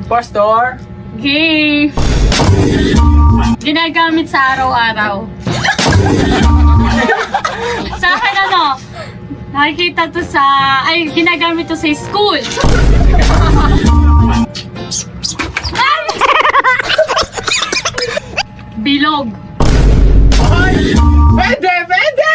Pastor? Gay. Ginagamit sa araw-araw. Sa akin ano? Nakikita to sa... Ay, ginagamit to sa school. Ay! Bilog. Ay! Pwede! Pwede!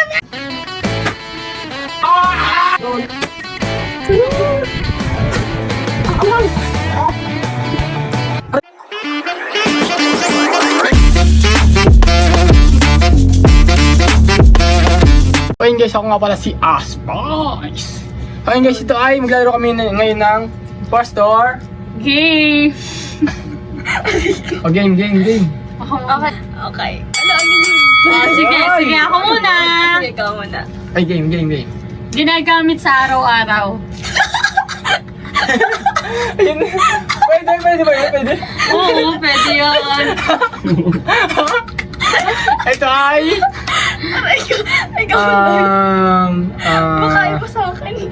Ayun guys, ako nga pala si Aspice. Ayun guys, ito ay maglalaro kami ngayon ng Pastor. Gay. O game. Okay. Okay. Ano yun? Sige, ako muna. Sige, ikaw muna. Ay, game. Ginagamit sa araw-araw. Ayun. Pwede ba yun? Pwede. Oo, pwede yun. Ito ay... Ikaw muna. Makain mo sa akin.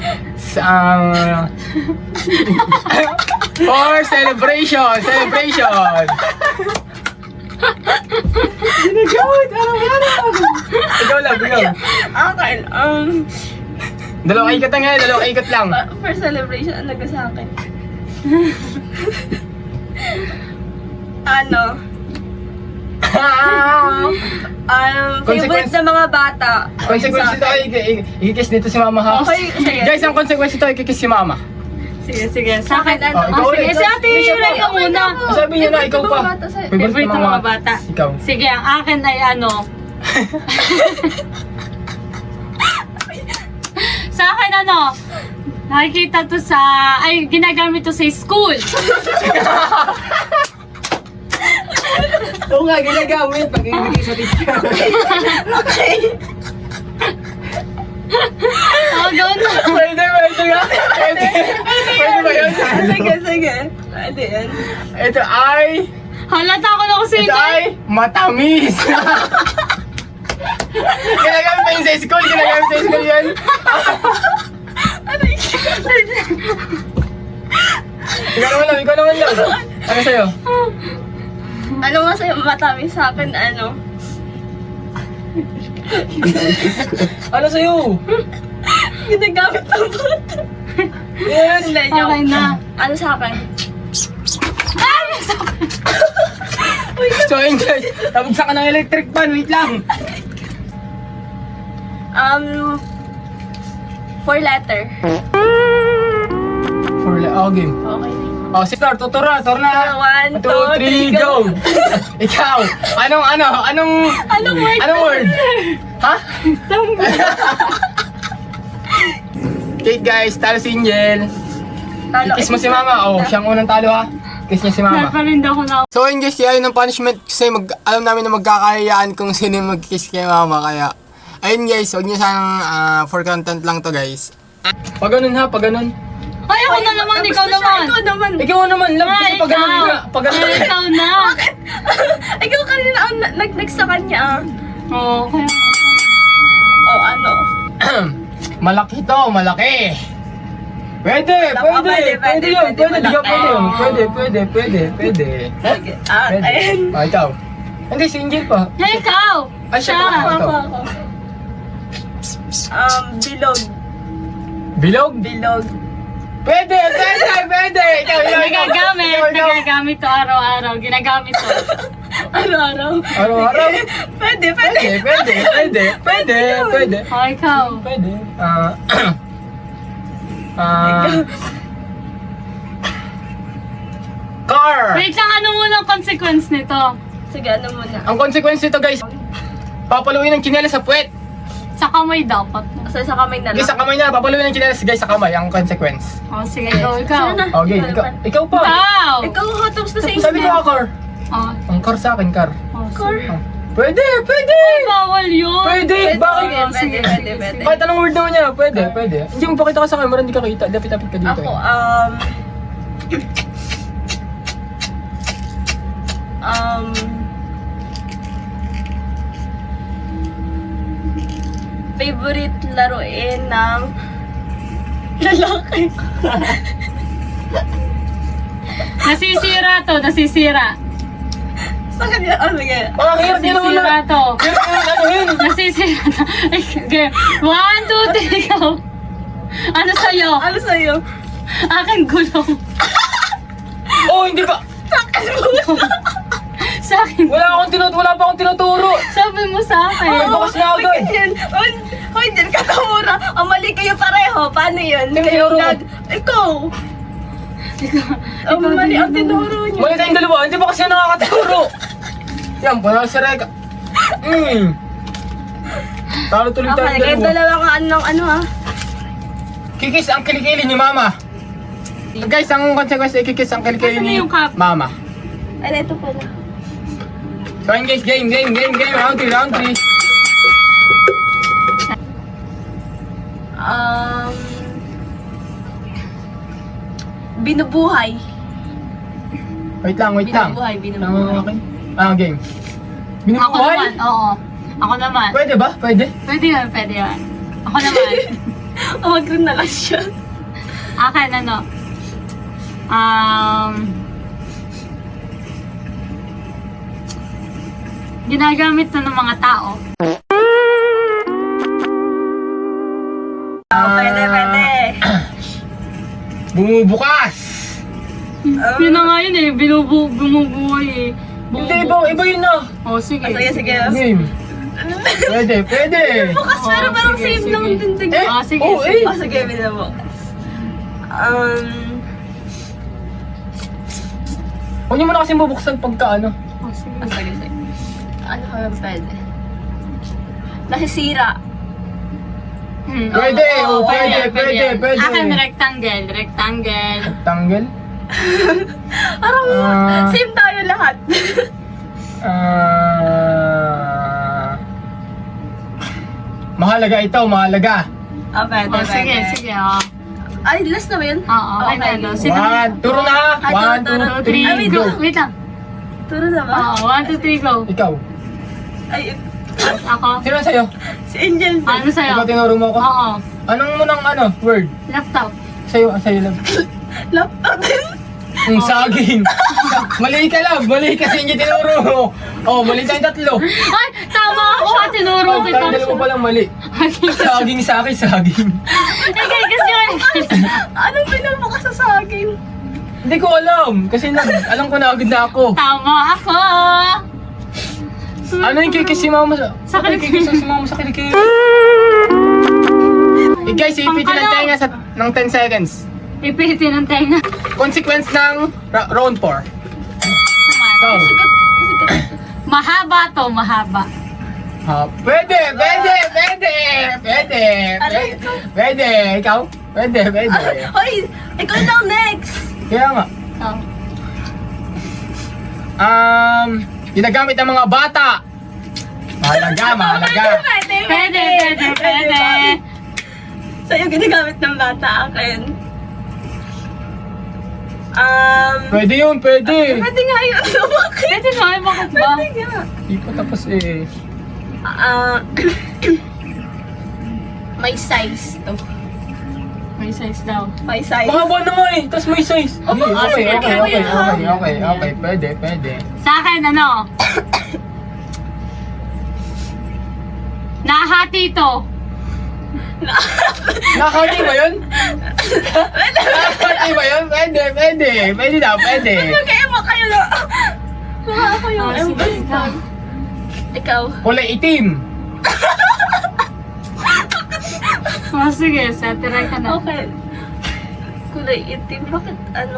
For celebration! Ginagawit! Araw-araw! Ikaw lang. Okay. Dalawang ikot lang yan, dalawang ikot lang. For celebration, ano ka sa akin? Ano? Favorite na mga bata. Consequence ito ay ikikis dito si mama ha. Okay, sige. Guys, ang consequence ito ay ikikis si mama. Sige. Sa akin ano? Ikaw Sige, ulit. si ate Ray ka muna. Sabi niya na, ikaw pa. Favorite ng mga bata. Ikaw. Sige, ang akin ay ano? Sa akin ano? Nakikita to sa... Ay, ginagamit to sa school. Oo nga, ginagamit. Pag-ibigay sa teacher. Okay. Doon. Pwede nga. Pwede ba yun? Sige. Pwede yan. Ito ay... Halata ko na kung sino. Ito ay matamis. Ginagamit pa yun sa school. Yan. Ikaw naman lang. Ano sa'yo? Ano nga sa'yo matamis sa akin, ano? Ano sa'yo? Ginagamit ng bata. Yes. Hindi, Okay joke. na. Ano sa akin? Ay! So ayun guys, nabugsak ka ng electric fan. Wait lang. Four letter. Game. Okay. Oh, sister, tutura na. 1, 2, 3, go! Ikaw, anong word? Ha? Okay guys, talo si Angel. Kiss mo si mama. Oh, siyang unang talo ha. Kiss niya si mama. Nagparinda ko na. So ayun guys, kaya ng punishment kasi alam namin na magkakayaan kung sino yung mag-kiss kay mama. Kaya, ayun guys, huwag niyo sanang for content lang to guys. Pag ganun ha, pag ganun. Ay, ako na naman, ikaw naman. Ikaw naman lang kasi pag ganun ka. Pag ganun. Ikaw na. Ikaw kanina ang nag sa kanya. Oo, kaya. Oh, ano? Malaki to, malaki. Pwede yun. Pwede. Sige. Pwede. Ayun. Ikaw. Hindi, si Angel pa. Hey, ikaw. Ay, siya Siya. pa. Ito. Bilog. Bilog? Pwede. Ikaw. Nagagamit to araw-araw. Ginagamit to. Araw-araw. Araw-araw. Pwede. Pwede. Oh, ikaw. Pwede. Car. Wait lang, ano muna ang consequence nito? Sige, ano muna? Ang consequence nito guys, papaluin ng tsinelas sa puwet. Sa kamay dapat. So, sa kamay na lang. Guys, sa kamay na, papaluin ng tsinelas guys sa kamay, ang consequence. Oh, sige, ikaw. Sino na? Okay, ikaw pa. Ikaw! Ikaw, tapos na sa Sabi ko car. Oh, Ang car sa akin, car. Car. sige. Pwede. Ay, bawal yun. Pwede. Bakit? Sige. Pwede. Kahit anong word naman niya, pwede. Hindi mo pakita ka sa camera, hindi ka kita. Dapit-dapit ka dito. Ako, favorite laruin ng lalaki. Nasisira to, nasisira. Sa kanya, sige. Parang hirap din naman Nasisira na. to. Hirap din ano yun. Nasisira to. Okay. 1, 2, 3, go. Ano sa'yo? Ano sa'yo? Akin gulong. Oh, hindi ka. Sa akin. Wala pa akong tinuturo. Sabi mo sa Ay, akin. bukas na ako eh. Hoy, dyan ka tamura. Ang mali kayo pareho. Paano yun? Tinuro. Ikaw. Ang mali ang tinuro niyo. Mali tayong dalawa, hindi ba kasi nakakaturo? Yan, pala si Reka. Talo tuloy Okay, tayong kayo dalawa. dalawa ka ano ha? Kikis ang kilikili ni Mama. Guys, ang consequence ay kikis ang kilikili Asan na ni yung cup? Mama. Ay, ito pala. So yun guys, game. Round 3. Binubuhay. Wait lang. Binubuhay. Okay. Game. Ako Binubuhay? naman, oo. Ako naman. Pwede ba? Pwede? Pwede yan. Ako naman. Huwag rin na lang siya. Akin, ano? Ginagamit to ng mga tao. Pwede. Bumubukas! Yun na nga yun eh, bumubuhay eh. Hindi, iba yun na. Oh, sige. Sige. Game. Pwede. Bukas pero Oo, parang sige, same sige. lang din. Sige, Oh, sige. Oh, sige, binubukas. Huwag niyo muna kasi mabuksan pagka ano. Oh, sige. Sige. Ano ka ba pwede? Nasisira. Pwede, pwede. Akin, rectangle. Tanggal? Parang Ah. same tayo lahat. Mahalaga ito, mahalaga. Pwede, Oh, sige. Oh. Ay, last na ba yun? Oo, okay na. Go. Sino? Turo na. Ay, 1, turo. 2, 3, Ay, go. Wait lang. Turo na ba? Oo, 1, 2, 3, go. Ikaw. Ay, Ako. Sino sa'yo? si Angel. Ano sa'yo? Ikaw tinuro mo ako? Oo. Anong munang word? Laptop. Sa'yo lang. Laptop din. Saging. Mali ka lang. Mali kasi hindi tinuro mo. Oh, mali tayong tatlo. Ay, tama ako. Tinuro Oh, kita. tayong dalawa palang mali. Saging sa akin, saging. Okay, kasi Anong pinalbukas sa akin? Hindi ko alam. Kasi alam ko na agad na ako. tama ako. Ano yung kikis si mama sa... Sa Ano yung kilikili. kikis si mama sa kilikili? Guys, ipitin ang tenga ng 10 seconds. Ipitin ang tenga. Consequence ng round 4. Go. Mahaba to, mahaba. Pwede. Ikaw? Pwede. Hoy, ikaw lang next. Kaya nga. Oh. Ginagamit ng mga bata. Mahalaga. Pwede. Sa'yo ginagamit ng bata akin. Pwede yun, pwede. Pwede nga yun. Bakit? Pwede nga, bakit ba? Pwede nga. Di pa tapos eh. May size to. May size daw. May size. Mahaba na nga eh, tapos may size. sige, Okay, pwede. Sa akin, ano? Nahati to. Nakakati ba yun? Nakakati ba yun? Pwede daw. Kaya mo kayo na. Baka ako yung Oh, sige, ikaw. Ikaw. Kulay itim. Oh, sige, satiray ka na. Okay. Kulay itim. Bakit ano?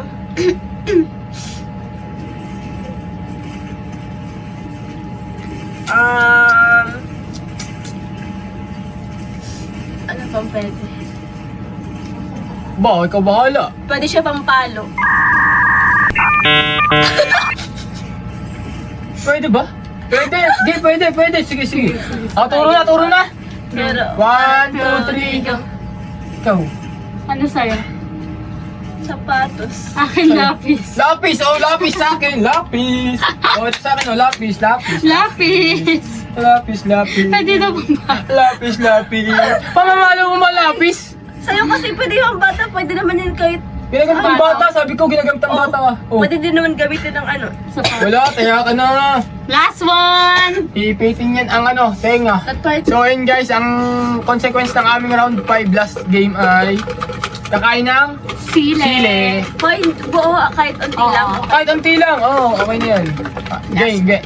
Ano pang pwede? Ba, ikaw bahala. Pwede siya pang palo. Pwede ba? Pwede. Sige. Turo na. Pero, 1, 2, 3, go. Ikaw. Ano sa'yo? sapatos. Akin lapis. Lapis sa akin. Lapis. Ito sa akin, lapis. Lapis! Pwede na ba? Lapis. Pamamalo mo malapis. Sa'yo kasi pwede yung bata, pwede naman yun kahit Ginagamit ang bata, sabi ko ginagamit ang bata ka. Oh. Pwede din naman gamitin ng ano. Wala, taya ka na. Last one! Ipitin yan ang ano, tenga. That part. So ayun guys, ang consequence ng aming round 5 last game ay kakain ng Sile. sile. Hoy, buo kahit unti Oo. lang. Kahit unti lang, okay na yan.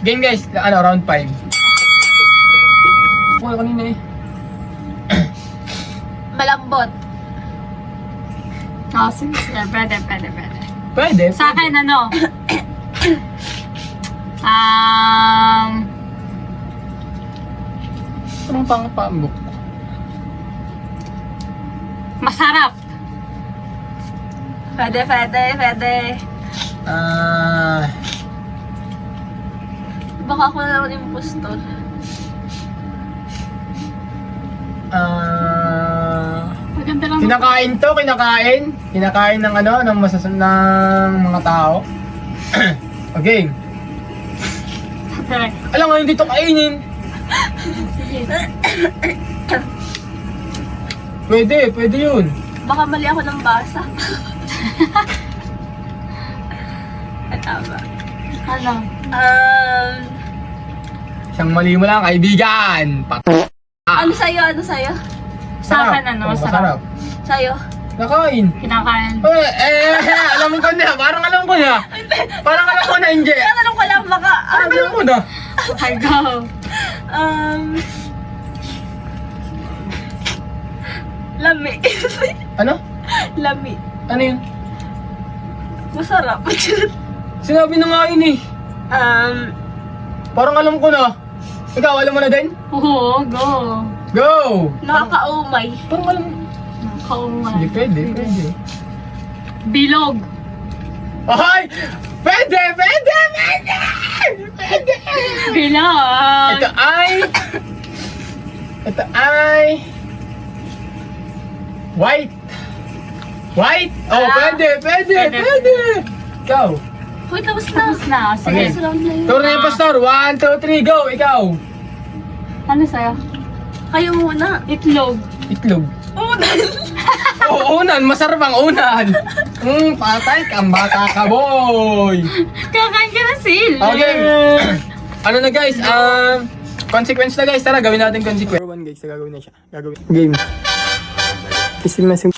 Game guys, ano, round 5. Okay, kanina eh. Malambot. Oh, sige. Pwede. Pwede. Sa akin, ano? Anong pang-pambok? Masarap. Pwede. Baka ako na naman impostor. Maganda lang. Kinakain ng ano, ng ng mga tao. Okay. Correct. Alam nga, hindi to kainin. Pwede yun. Baka mali ako ng basa. Tama. Ano? Isang mali mo lang, kaibigan. Ano sa'yo? Sa akin, ano? Masarap. Sa'yo? Nakain. Kinakain. Alam ko na. Parang alam ko na. Hindi. Tanong ko lang baka, Parang alam ko na. Okay, go. Lami. Ano? Lami. Ano yun? Masarap. Sinabi na nga yun eh. Parang alam ko na. Ikaw, alam mo na din? Oo, go. Go! Nakakaumay. Parang alam mo. Kaumay. Hindi, pwede. Bilog. Ay! Pwede! Bilog. Ito ay... White! Oh, pwede! Ikaw! Hoy, tapos na. Tapos na. Sige. Okay. Tapos round na yun. Turn na yung pastor. 1, 2, 3, go! Ikaw! Ano sa'yo? Kayo muna. Itlog. Itlog. Unan. Unan! Masarap ang unan! Patay kang bata ka, boy! Kakain ka ng sile. Okay. Ano na guys, consequence na guys. Tara, gawin natin consequence. Number 1 guys, gagawin na siya. Game. Pising na si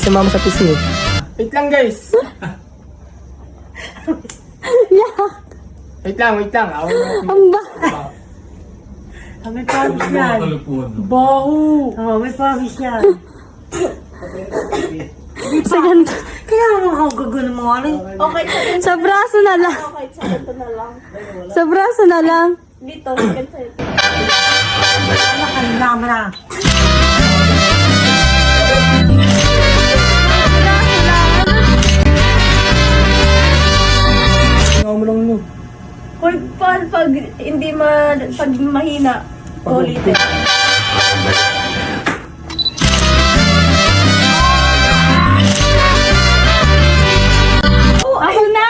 mama sa pising eh. Wait lang guys. Wait lang. May pawis yan. Baho. Oo, may pawis yan. Kaya mo ako gagawin mo rin. Okay, Sa braso na lang. okay, sa ganito na lang. Sa braso na lang. Dito, second side. Ano ka naman na? Hoy, pag hindi pag mahina, ulitin. Ako na!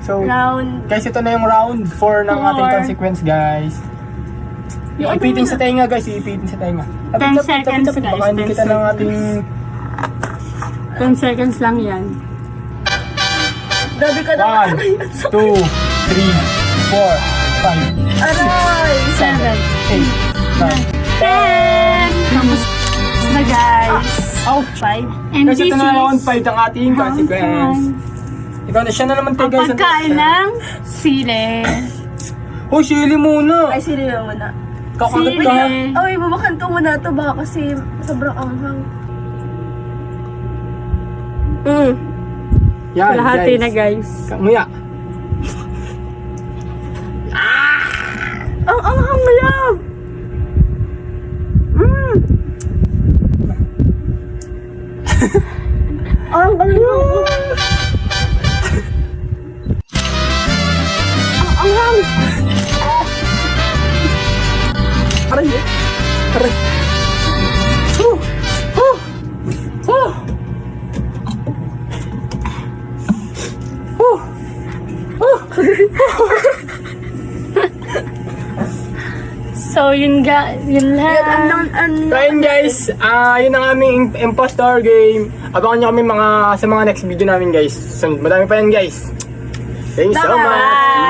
So, Round. guys, ito na yung round 4 ng ating 4. consequence guys. Iipitin sa tenga guys, iipitin sa tenga. 10 seconds, guys, Baka hindi 10 kita ng ating... 10 seconds lang yan. Grabe ka naman. 1, 2, 3, 4, 5, Aray! 7, 8, 9. 10! Tapos na guys. Ouch! 5. And Kasi this ito na is round 5 ng ating consequence. Ikaw na siya na naman tayo ang guys. pagkain ng sile. Oh, sili muna. Ay, sino yung muna? Kakagat ka. Sile. Ay, babakan ko muna to baka kasi sobrang anghang. Yan, Lahati guys. na guys. Nguya. Ang anghang lang! Ang anghang! Ang anghang! Aray eh. Aray. yun lang. So ayun guys, yun ang aming impostor game. Abangan nyo kami sa mga next video namin guys. So, madami pa yan guys. Thanks so much.